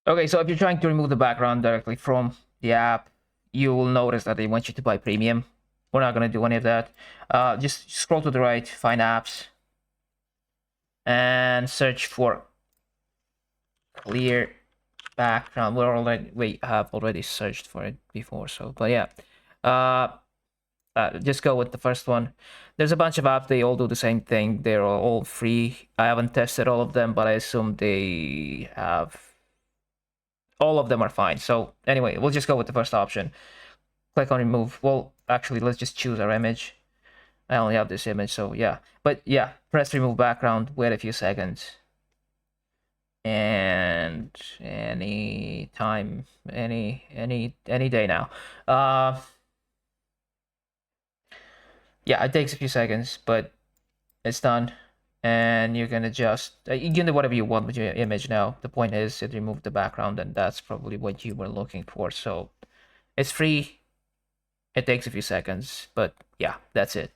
Okay, so if you're trying to remove the background directly from the app, you will notice that they want you to buy premium. We're not going to do any of that. Just scroll to the right, find apps, and search for clear background. We have already searched for it before, so but yeah. Just go with the first one. There's a bunch of apps, they all do the same thing. They're all free. I haven't tested all of them, but I assume they have, all of them are fine. So anyway, we'll just go with the first option. Click on remove. Well, actually, let's just choose our image. I only have this image, so yeah. But yeah, press remove background, wait a few seconds. And any time, any day now. Yeah, it takes a few seconds, but it's done. And you can adjust, you can do whatever you want with your image now. The point is it removed the background, and that's probably what you were looking for. So it's free. It takes a few seconds, but yeah, that's it.